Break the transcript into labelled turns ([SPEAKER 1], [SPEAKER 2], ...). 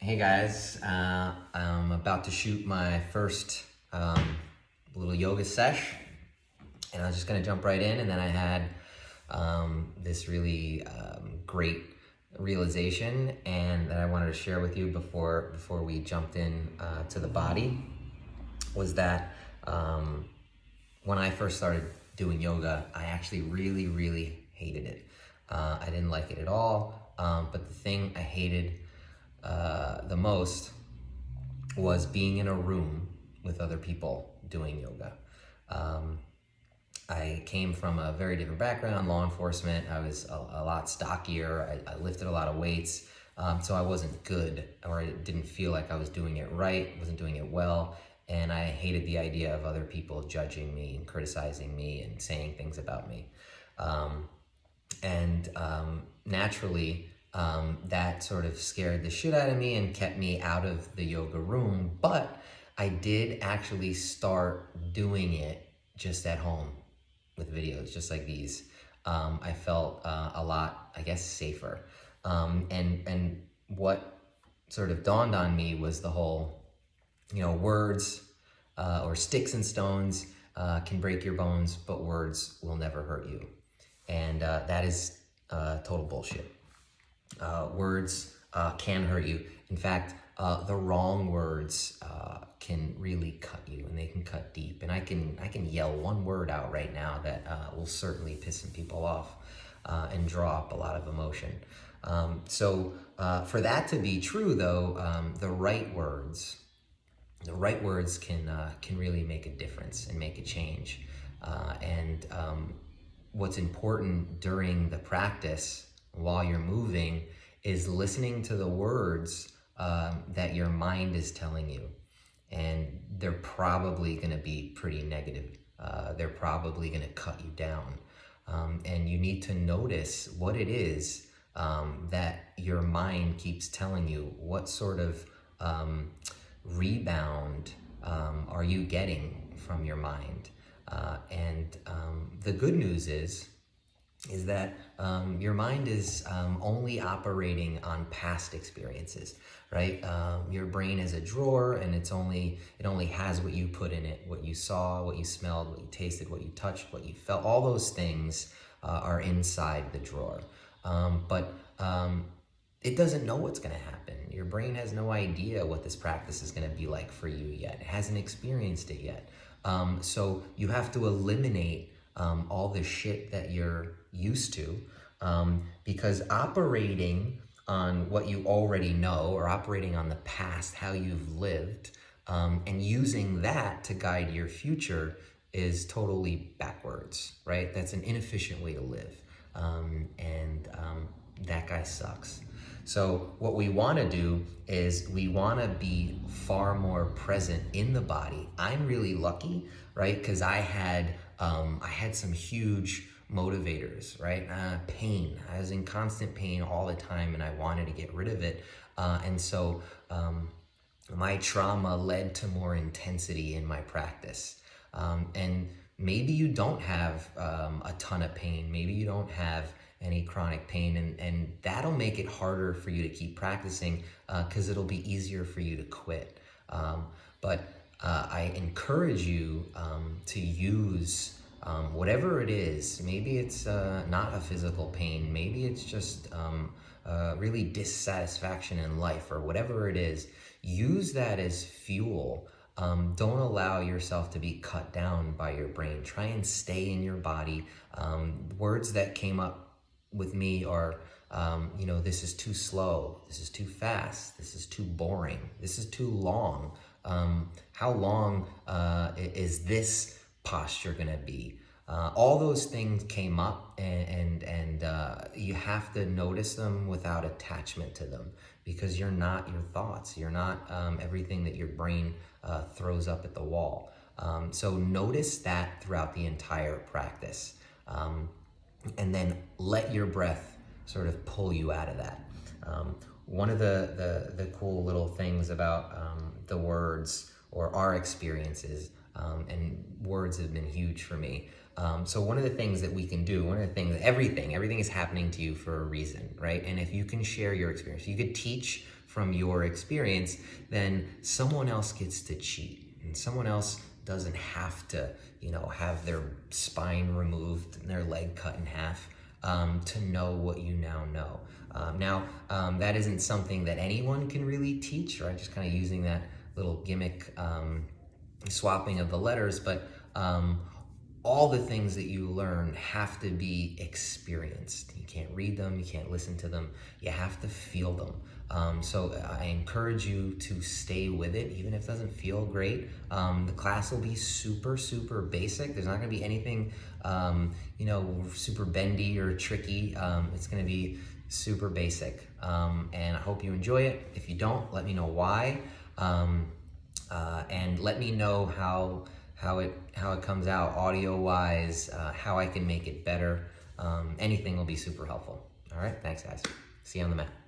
[SPEAKER 1] Hey guys, I'm about to shoot my first little yoga sesh, and I was just gonna jump right in. And then I had this really great realization, and that I wanted to share with you before we jumped in to the body. Was that when I first started doing yoga, I actually really hated it. I didn't like it at all. But the thing I hated the most was being in a room with other people doing yoga. Um, I came from a very different background, law enforcement. I was a lot stockier. I lifted a lot of weights. So I wasn't good, or I didn't feel like I was doing it right, wasn't doing it well. And I hated the idea of other people judging me and criticizing me and saying things about me. Um, and naturally, that sort of scared the shit out of me and kept me out of the yoga room. But I did actually start doing it just at home with videos just like these. I felt a lot, I guess, safer. And what sort of dawned on me was the whole, words or sticks and stones can break your bones, but words will never hurt you. And that is total bullshit. Words can hurt you. In fact, the wrong words can really cut you, and they can cut deep. And I can yell one word out right now that will certainly piss some people off and draw up a lot of emotion. So for that to be true, though, the right words can really make a difference and make a change. And what's important during the practice while you're moving is listening to the words that your mind is telling you. And they're probably going to be pretty negative. They're probably going to cut you down. And you need to notice what it is that your mind keeps telling you. What sort of rebound are you getting from your mind? And the good news is that your mind is only operating on past experiences, right? Your brain is a drawer, and it only has what you put in it, what you saw, what you smelled, what you tasted, what you touched, what you felt. All those things are inside the drawer. But it doesn't know what's going to happen. Your brain has no idea what this practice is going to be like for you yet. It hasn't experienced it yet. So you have to eliminate all the shit that you're used to, because operating on what you already know, or operating on the past, how you've lived, and using that to guide your future is totally backwards, right? That's an inefficient way to live. And that guy sucks. So what we want to do is we want to be far more present in the body. I'm really lucky, right? Because I had some huge motivators, right? Pain. I was in constant pain all the time, and I wanted to get rid of it. And so my trauma led to more intensity in my practice. And maybe you don't have a ton of pain. Maybe you don't have any chronic pain, and that'll make it harder for you to keep practicing, because it'll be easier for you to quit. But I encourage you to use whatever it is. Maybe it's not a physical pain. Maybe it's just really dissatisfaction in life, or whatever it is. Use that as fuel. Don't allow yourself to be cut down by your brain. Try and stay in your body. Words that came up with me are, this is too slow, this is too fast, this is too boring, this is too long. How long is this posture gonna be? All those things came up, and you have to notice them without attachment to them, because you're not your thoughts. You're not everything that your brain throws up at the wall. So notice that throughout the entire practice. And then let your breath sort of pull you out of that. One of the cool little things about the words, or our experiences, and words have been huge for me. So one of the things that we can do, one of the things, everything is happening to you for a reason, right? And if you can share your experience, you could teach from your experience, then someone else gets to cheat, and someone else doesn't have to, have their spine removed and their leg cut in half to know what you now know. That isn't something that anyone can really teach, right? Just kind of using that little gimmick swapping of the letters, but all the things that you learn have to be experienced. You can't read them, you can't listen to them, you have to feel them. So I encourage you to stay with it, even if it doesn't feel great. The class will be super, super basic. There's not gonna be anything, super bendy or tricky. It's gonna be super basic. And I hope you enjoy it. If you don't, let me know why. And let me know how it comes out audio wise, how I can make it better. Anything will be super helpful. All right, thanks guys. See you on the mat.